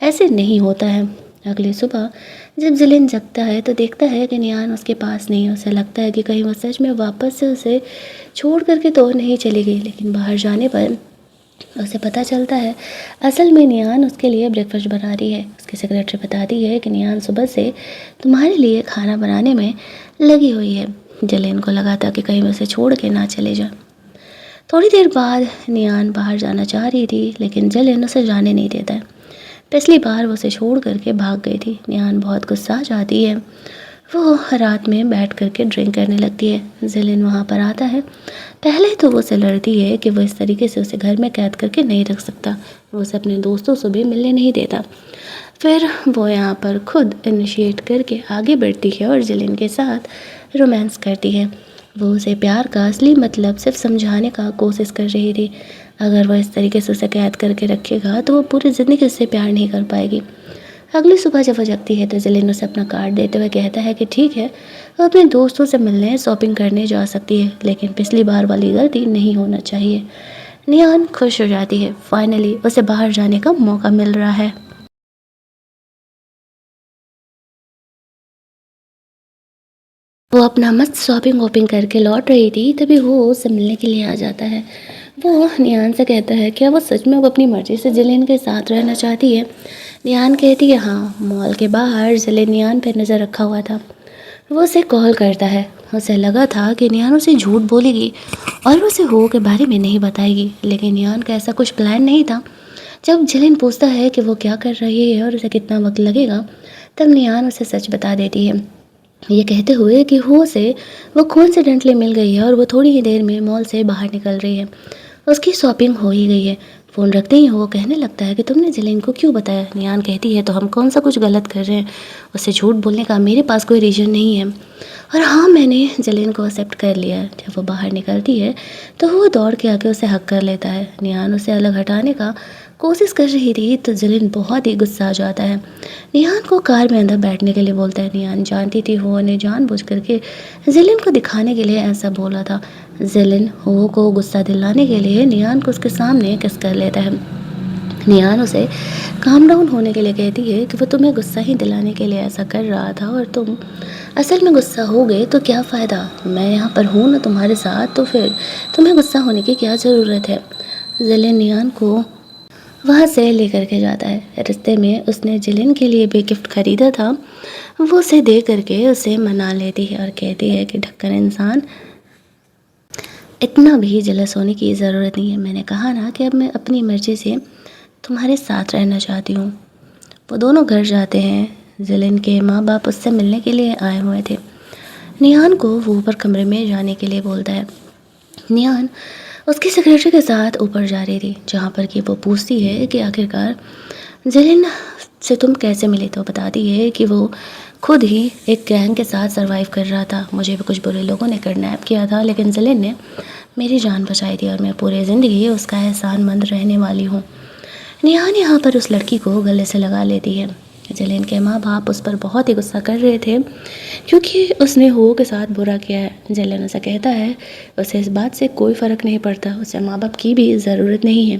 ऐसे नहीं होता है। अगली सुबह जब जिलिन जगता है तो देखता है कि निहान उसके पास नहीं है। उसे लगता है कि कहीं वो सच में वापस से उसे छोड़ करके तो नहीं चली गई, लेकिन बाहर जाने पर उसे पता चलता है असल में निहान उसके लिए ब्रेकफास्ट बना रही है। उसकी सेक्रेटरी बताती है कि निहान सुबह से तुम्हारे लिए खाना बनाने में लगी हुई है। जिलिन को लगा था कि कहीं उसे छोड़ के ना चले जाए। थोड़ी देर बाद निहान बाहर जाना चाह रही थी, लेकिन जिलिन उसे जाने नहीं देता है। पिछली बार वो उसे छोड़ करके भाग गई थी। निहान बहुत गुस्सा जाती है। वो रात में बैठ करके ड्रिंक करने लगती है। जिलिन वहाँ पर आता है। पहले तो वो उसे लड़ती है कि वो इस तरीके से उसे घर में कैद करके नहीं रख सकता, वो उसे अपने दोस्तों से भी मिलने नहीं देता। फिर वो यहाँ पर खुद इनिशिएट करके आगे बढ़ती है और जिलिन के साथ रोमांस करती है। वो उसे प्यार का असली मतलब सिर्फ समझाने का कोशिश कर रही थी। अगर वो इस तरीके से उसे कैद करके रखेगा तो वो पूरी ज़िंदगी उससे प्यार नहीं कर पाएगी। अगली सुबह जब वो जगती है तो जिलिन उसे अपना कार्ड देते हुए कहता है कि ठीक है, वो अपने दोस्तों से मिलने शॉपिंग करने जा सकती है, लेकिन पिछली बार वाली गलती नहीं होना चाहिए। निहान खुश हो जाती है, फाइनली उसे बाहर जाने का मौका मिल रहा है। वो अपना मस्त शॉपिंग वॉपिंग करके लौट रही थी, तभी वो उससे मिलने के लिए आ जाता है। वो निहान से कहता है क्या वो सच में वो अपनी मर्जी से जिलिन के साथ रहना चाहती है। निहान कहती है हाँ। मॉल के बाहर जिलिन निहान पर नज़र रखा हुआ था। वो उसे कॉल करता है। उसे लगा था कि निहान उसे झूठ बोलेगी और उसे हो के बारे में नहीं बताएगी, लेकिन निहान का ऐसा कुछ प्लान नहीं था। जब जिलिन पूछता है कि वो क्या कर रही है और उसे कितना वक्त लगेगा, तब निहान उसे सच बता देती है, ये कहते हुए कि हो से वो कोइंसिडेंटली मिल गई है और वो थोड़ी ही देर में मॉल से बाहर निकल रही है। उसकी शॉपिंग हो ही गई है। फ़ोन रखते ही वो कहने लगता है कि तुमने जिलिन को क्यों बताया। निहान कहती है तो हम कौन सा कुछ गलत कर रहे हैं, उससे झूठ बोलने का मेरे पास कोई रीज़न नहीं है। और हाँ, मैंने जिलिन को एक्सेप्ट कर लिया है। जब वो बाहर निकलती है तो वो दौड़ के आके उसे हक कर लेता है। निहान उसे अलग हटाने का कोशिश कर रही थी तो जिलिन बहुत ही गुस्सा आ जाता है। निहान को कार में अंदर बैठने के लिए बोलता है। निहान जानती थी वो उन्हें जानबूझ करके जिलिन को दिखाने के लिए ऐसा बोला था। जिलिन हो को गुस्सा दिलाने के लिए निहान को उसके सामने किस कर लेता है। निहान उसे काम डाउन होने के लिए कहती है कि वो तुम्हें गुस्सा ही दिलाने के लिए ऐसा कर रहा था और तुम असल में गुस्सा हो गए तो क्या फ़ायदा। मैं यहाँ पर हूँ ना तुम्हारे साथ, तो फिर तुम्हें गुस्सा होने की क्या ज़रूरत है। जिलिन निहान को वहाँ से लेकर के जाता है। रिश्ते में उसने जिलिन के लिए भी गिफ्ट खरीदा था, वो उसे दे करके उसे मना लेती है और कहती है कि ढक्कन इंसान, इतना भी जेलस होने की ज़रूरत नहीं है। मैंने कहा ना कि अब मैं अपनी मर्ज़ी से तुम्हारे साथ रहना चाहती हूँ। वो दोनों घर जाते हैं। जिलिन के माँ बाप उससे मिलने के लिए आए हुए थे। निहान को वो ऊपर कमरे में जाने के लिए बोलता है। निहान उसकी सेक्रेटरी के साथ ऊपर जा रही थी, जहाँ पर कि वो पूछती है कि आखिरकार जिलिन से तुम कैसे मिले, तो बताती है कि वो खुद ही एक गैंग के साथ सरवाइव कर रहा था। मुझे भी कुछ बुरे लोगों ने किडनैप किया था, लेकिन जिलिन ने मेरी जान बचाई थी और मैं पूरी ज़िंदगी उसका एहसानमंद रहने वाली हूँ। निहान यहाँ पर उस लड़की को गले से लगा लेती है। जिलिन के माँ बाप उस पर बहुत ही गुस्सा कर रहे थे क्योंकि उसने हो के साथ बुरा किया है। जिलिन उसे कहता है उसे इस बात से कोई फ़र्क नहीं पड़ता, उसे माँ बाप की भी ज़रूरत नहीं है।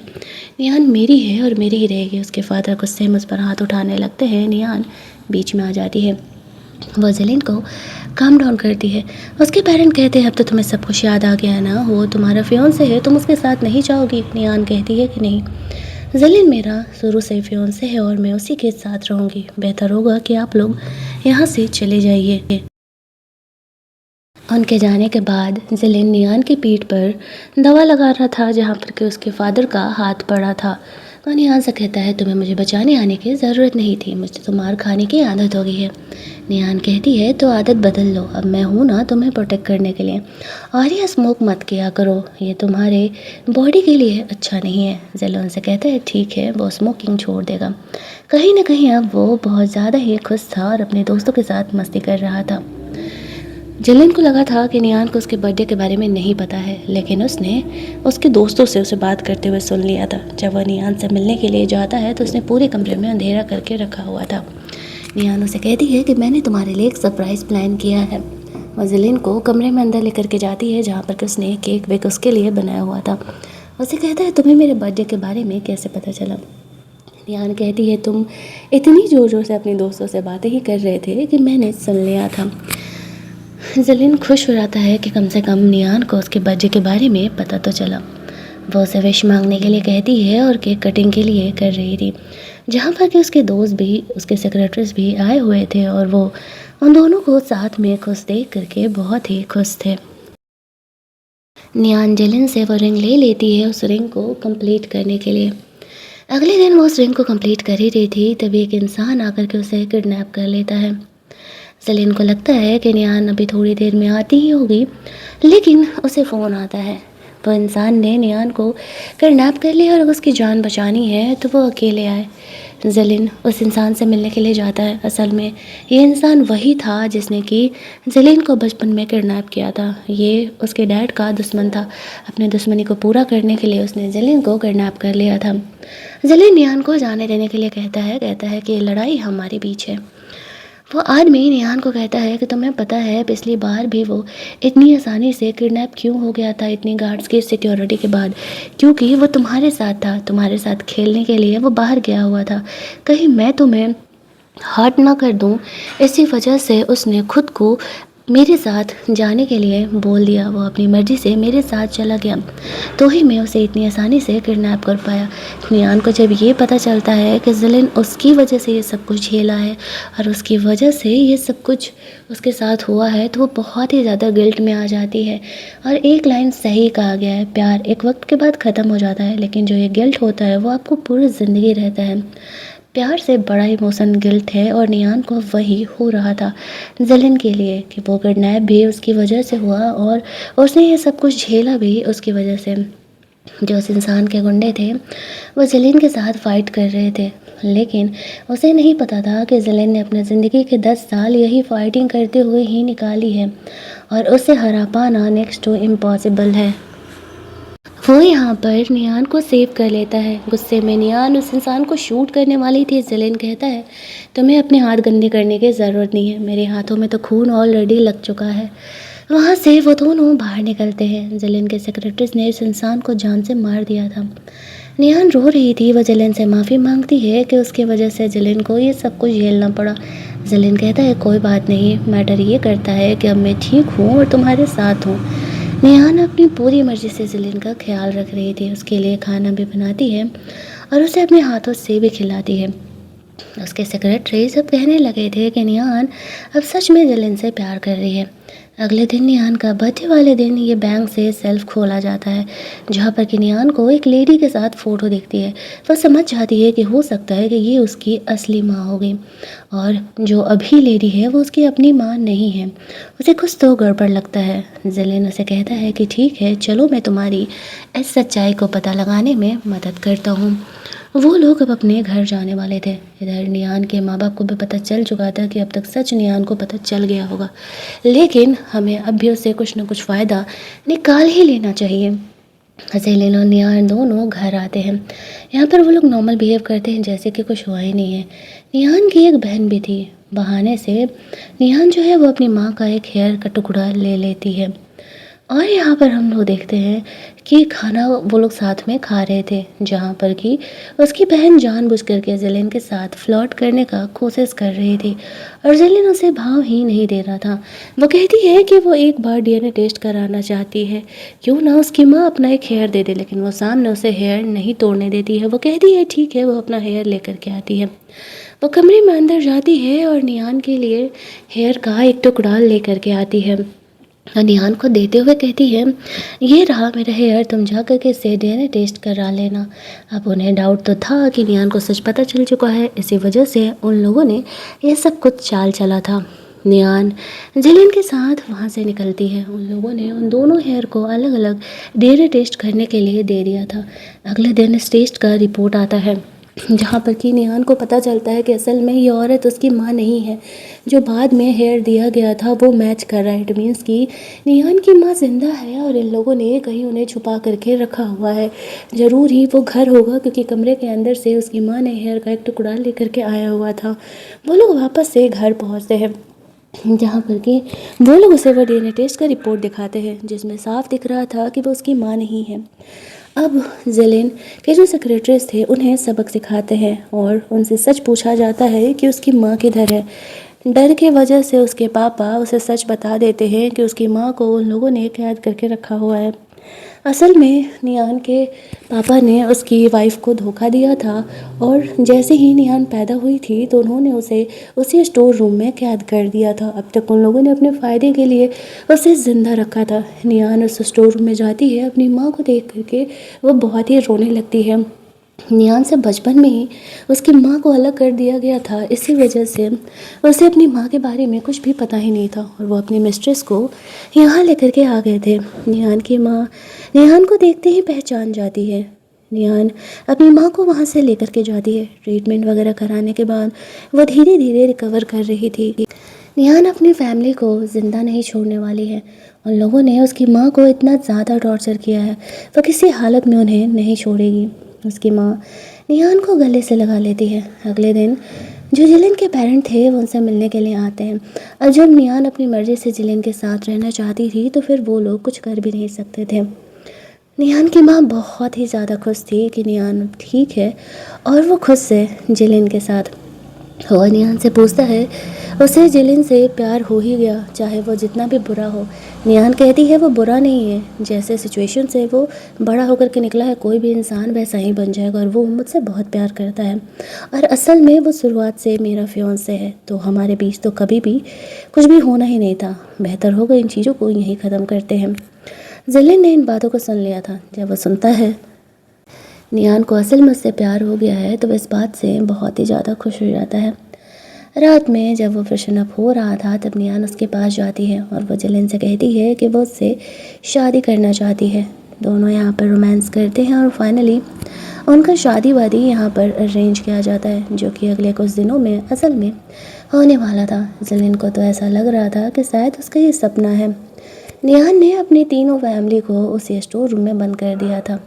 निहान मेरी है और मेरी ही रहेगी। उसके फादर गुस्से में उस पर हाथ उठाने लगते हैं। निहान बीच में आ जाती है। वो जिलिन को काम डाउन करती है। उसके पेरेंट कहते हैं अब तो तुम्हें सब कुछ याद आ गया है ना, वो तुम्हारा फियांसे है, तुम उसके साथ नहीं जाओगी। निहान कहती है कि नहीं, ज़लीन मेरा शुरू से फियांसे है और मैं उसी के साथ रहूँगी। बेहतर होगा कि आप लोग यहाँ से चले जाइए। उनके जाने के बाद ज़लीन नियान की पीठ पर दवा लगा रहा था जहाँ पर कि उसके फादर का हाथ पड़ा था। वो नियान से कहता है, तुम्हें मुझे बचाने आने की ज़रूरत नहीं थी, मुझे तो मार खाने की आदत हो गई है। नियान कहती है, तो आदत बदल लो, अब मैं हूँ ना तुम्हें प्रोटेक्ट करने के लिए। और ये स्मोक मत किया करो, ये तुम्हारे बॉडी के लिए अच्छा नहीं है। ज़लीन से कहता है, ठीक है, वो स्मोकिंग छोड़ देगा। कहीं ना कहीं अब वो बहुत ज़्यादा ही खुश था और अपने दोस्तों के साथ मस्ती कर रहा था। जिलिन को लगा था कि नियान को उसके बर्थडे के बारे में नहीं पता है, लेकिन उसने उसके दोस्तों से उसे बात करते हुए सुन लिया था। जब वह नियान से मिलने के लिए जाता है तो उसने पूरे कमरे में अंधेरा करके रखा हुआ था। नियान उसे कहती है कि मैंने तुम्हारे लिए एक सरप्राइज़ प्लान किया है। वह जिलिन को कमरे में अंदर लेकर के जाती है जहाँ पर कि उसने केक वेक उसके लिए बनाया हुआ था। उसे कहता है, तुम्हें मेरे बर्थडे के बारे में कैसे पता चला। नियान कहती है, तुम इतनी ज़ोर ज़ोर से अपने दोस्तों से बातें ही कर रहे थे कि मैंने सुन लिया था। ज़लीन खुश हो जाता है कि कम से कम नियान को उसके बर्थडे के बारे में पता तो चला। वो उसे विश मांगने के लिए कहती है और केक कटिंग के लिए कर रही थी, जहाँ पर कि उसके दोस्त भी, उसके सेक्रेटरीज भी आए हुए थे और वो उन दोनों को साथ में खुश देख करके बहुत ही खुश थे। नियान ज़लीन से वो रिंग ले लेती है उस रिंग को कंप्लीट करने के लिए। अगले दिन वो उस रिंग को कंप्लीट कर ही रही थी तभी एक इंसान आकर के उसे किडनैप कर लेता है। ज़लीन को लगता है कि नियान अभी थोड़ी देर में आती ही होगी, लेकिन उसे फ़ोन आता है। वो इंसान ने नियान को किडनैप कर लिया और अगर उसकी जान बचानी है तो वो अकेले आए। ज़लीन उस इंसान से मिलने के लिए जाता है। असल में ये इंसान वही था जिसने कि ज़लीन को बचपन में किडनैप किया था। ये उसके डैड का दुश्मन था। अपने दुश्मनी को पूरा करने के लिए उसने ज़लीन को किडनैप कर लिया था। ज़लीन नियान को जाने देने के लिए कहता है कि ये लड़ाई हमारे बीच है। वो आदमी निहान को कहता है कि तुम्हें पता है पिछली बार भी वो इतनी आसानी से किडनैप क्यों हो गया था इतनी गार्ड्स की सिक्योरिटी के बाद, क्योंकि वो तुम्हारे साथ था, तुम्हारे साथ खेलने के लिए वो बाहर गया हुआ था। कहीं मैं तुम्हें हर्ट ना कर दूं, इसी वजह से उसने खुद को मेरे साथ जाने के लिए बोल दिया। वो अपनी मर्ज़ी से मेरे साथ चला गया, तो ही मैं उसे इतनी आसानी से किडनैप कर पाया। नियान को जब ये पता चलता है कि ज़लीन उसकी वजह से ये सब कुछ झेला है और उसकी वजह से ये सब कुछ उसके साथ हुआ है, तो वो बहुत ही ज़्यादा गिल्ट में आ जाती है। और एक लाइन सही कहा गया है, प्यार एक वक्त के बाद ख़त्म हो जाता है, लेकिन जो ये गिल्ट होता है वो आपको पूरी ज़िंदगी रहता है। प्यार से बड़ा इमोशन गिल्ट है और नियान को वही हो रहा था ज़लीन के लिए कि वो किडनैप भी उसकी वजह से हुआ और उसने ये सब कुछ झेला भी उसकी वजह से। जो उस इंसान के गुंडे थे वो ज़लीन के साथ फ़ाइट कर रहे थे, लेकिन उसे नहीं पता था कि ज़लीन ने अपने ज़िंदगी के 10 साल यही फाइटिंग करते हुए ही निकाली है और उसे हरा पाना नेक्स्ट टू इम्पॉसिबल है। वो यहाँ पर नियान को सेव कर लेता है। गुस्से में नियान उस इंसान को शूट करने वाली थी। ज़लीन कहता है, तुम्हें अपने हाथ गंदे करने की ज़रूरत नहीं है, मेरे हाथों में तो खून ऑलरेडी लग चुका है। वहाँ से वो दोनों बाहर निकलते हैं। ज़लीन के सेक्रेटरीज ने इस इंसान को जान से मार दिया था। नियान रो रही थी। वह ज़लीन से माफ़ी मांगती है कि उसकी वजह से ज़लीन को ये सब कुछ झेलना पड़ा। ज़लीन कहता है, कोई बात नहीं, मैटर ये करता है कि अब मैं ठीक हूँ और तुम्हारे साथ हूँ। निहान अपनी पूरी मर्ज़ी से ज़लीन का ख्याल रख रही थी, उसके लिए खाना भी बनाती है और उसे अपने हाथों से भी खिलाती है। उसके सेक्रेटरी सब कहने लगे थे कि निहान अब सच में ज़लीन से प्यार कर रही है। अगले दिन निहान का बर्थडे वाले दिन ये बैंक से सेल्फ खोला जाता है, जहाँ पर कि निहान को एक लेडी के साथ फ़ोटो दिखती है। वह समझ जाती है कि हो सकता है कि ये उसकी असली माँ होगी और जो अभी लेडी है वो उसकी अपनी माँ नहीं है। उसे कुछ तो गड़बड़ लगता है। ज़लीन उसे कहता है कि ठीक है, चलो मैं तुम्हारी इस सच्चाई को पता लगाने में मदद करता हूँ। वो लोग अब अपने घर जाने वाले थे। इधर नियान के माँ बाप को भी पता चल चुका था कि अब तक सच नियान को पता चल गया होगा, लेकिन हमें अब भी उससे कुछ ना कुछ फ़ायदा निकाल ही लेना चाहिए। ज़लीन और नियान दोनों घर आते हैं। यहाँ पर वो लोग नॉर्मल बिहेव करते हैं जैसे कि कुछ हुआ ही नहीं है। नियान की एक बहन भी थी। बहाने से नियान जो है वो अपनी माँ का एक हेयर का टुकड़ा ले लेती है और यहाँ पर हम लोग देखते हैं कि खाना वो लोग साथ में खा रहे थे, जहाँ पर कि उसकी बहन जानबूझ करके जेलिन के साथ फ्लर्ट करने का कोशिश कर रही थी और जेलिन उसे भाव ही नहीं दे रहा था। वो कहती है कि वो एक बार डीएनए टेस्ट कराना चाहती है, क्यों ना उसकी माँ अपना एक हेयर दे दे, लेकिन वो सामने उसे हेयर नहीं तोड़ने देती है। वो कहती है ठीक है, वो अपना हेयर लेकर के आती है। वो कमरे में अंदर जाती है और नियान के लिए हेयर का एक टुकड़ा लेकर के आती है। निहान को देते हुए कहती है, ये रहा मेरा हेयर, तुम जा कर के इससे डीएनए टेस्ट करा लेना। अब उन्हें डाउट तो था कि निहान को सच पता चल चुका है, इसी वजह से उन लोगों ने ये सब कुछ चाल चला था। निहान जिलिन के साथ वहाँ से निकलती है। उन लोगों ने उन दोनों हेयर को अलग अलग डीएनए टेस्ट करने के लिए दे दिया था। अगले दिन इस टेस्ट का रिपोर्ट आता है, जहाँ पर कि निहान को पता चलता है कि असल में ये औरत उसकी माँ नहीं है। जो बाद में हेयर दिया गया था वो मैच कर रहा है। इट मीन्स कि निहान की माँ जिंदा है और इन लोगों ने कहीं उन्हें छुपा करके रखा हुआ है। ज़रूर ही वो घर होगा, क्योंकि कमरे के अंदर से उसकी माँ ने हेयर का एक टुकड़ा लेकर के आया हुआ था। वो लोग वापस से घर पहुँचते हैं, जहाँ पर कि वो लोग उसे वो डीएनए टेस्ट का रिपोर्ट दिखाते हैं, जिसमें साफ दिख रहा था कि वो उसकी माँ नहीं है। अब जेलिन के जो सेक्रेटरीज थे उन्हें सबक सिखाते हैं और उनसे सच पूछा जाता है कि उसकी माँ किधर है। डर की वजह से उसके पापा उसे सच बता देते हैं कि उसकी माँ को उन लोगों ने कैद करके रखा हुआ है। असल में नियान के पापा ने उसकी वाइफ को धोखा दिया था और जैसे ही नियान पैदा हुई थी तो उन्होंने उसे उसी स्टोर रूम में कैद कर दिया था। अब तक उन लोगों ने अपने फ़ायदे के लिए उसे ज़िंदा रखा था। नियान उस स्टोर रूम में जाती है, अपनी माँ को देख करके वो बहुत ही रोने लगती है। नियान से बचपन में ही उसकी माँ को अलग कर दिया गया था, इसी वजह से उसे अपनी माँ के बारे में कुछ भी पता ही नहीं था और वो अपनी मिस्ट्रेस को यहाँ लेकर के आ गए थे। निहान की माँ निहान को देखते ही पहचान जाती है। निहान अपनी माँ को वहाँ से लेकर के जाती है। ट्रीटमेंट वगैरह कराने के बाद वो धीरे धीरे रिकवर कर रही थी। निहान अपनी फैमिली को ज़िंदा नहीं छोड़ने वाली है। उन लोगों ने उसकी माँ को इतना ज़्यादा टॉर्चर किया है, वो किसी हालत में उन्हें नहीं छोड़ेगी। उसकी माँ निहान को गले से लगा लेती है। अगले दिन जो जिलिन के पेरेंट थे वो उनसे मिलने के लिए आते हैं और जब निहान अपनी मर्ज़ी से जिलिन के साथ रहना चाहती थी तो फिर वो लोग कुछ कर भी नहीं सकते थे। निहान की माँ बहुत ही ज़्यादा खुश थी कि निहान ठीक है और वो खुद से जिलिन के साथ और निहान से पूछता है उसे जिलिन से प्यार हो ही गया, चाहे वो जितना भी बुरा हो। निहान कहती है वो बुरा नहीं है, जैसे सिचुएशन से वो बड़ा होकर के निकला है कोई भी इंसान वैसा ही बन जाएगा और वो मुझसे बहुत प्यार करता है और असल में वो शुरुआत से मेरा फियांसे है, तो हमारे बीच तो कभी भी कुछ भी होना ही नहीं था। बेहतर होगा इन चीज़ों को यहीं ख़त्म करते हैं। जिलिन ने इन बातों को सुन लिया था। जब वो सुनता है निहान को असल में उससे प्यार हो गया है तो वह इस बात से बहुत ही ज़्यादा खुश हो जाता है। रात में जब वो फ्रेशन अप हो रहा था तब निहान उसके पास जाती है और वो जिलिन से कहती है कि वो उससे शादी करना चाहती है। दोनों यहाँ पर रोमांस करते हैं और फाइनली उनका शादी वादी यहाँ पर अरेंज किया जाता है, जो कि अगले कुछ दिनों में असल में होने वाला था। जिलिन को तो ऐसा लग रहा था कि शायद उसका ये सपना है। निहान ने अपनी तीनों फैमिली को उसी स्टोर रूम में बंद कर दिया था।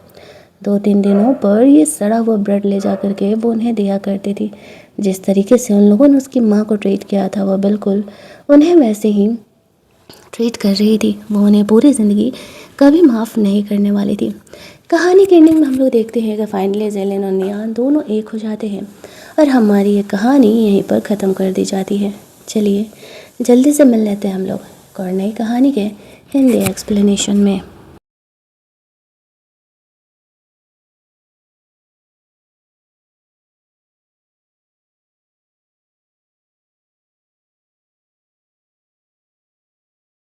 2-3 दिनों पर ये सड़ा हुआ ब्रेड ले जा करके वो उन्हें दिया करती थी। जिस तरीके से उन लोगों ने उसकी माँ को ट्रीट किया था वो बिल्कुल उन्हें वैसे ही ट्रीट कर रही थी। वो उन्हें पूरी ज़िंदगी कभी माफ़ नहीं करने वाली थी। कहानी के एंडिंग में हम लोग देखते हैं कि फाइनली जेलिन और निहान दोनों एक हो जाते हैं और हमारी ये कहानी यहीं पर ख़त्म कर दी जाती है। चलिए जल्दी से मिल लेते हैं हम लोग एक और नई कहानी के हिंदी एक्सप्लेनेशन में।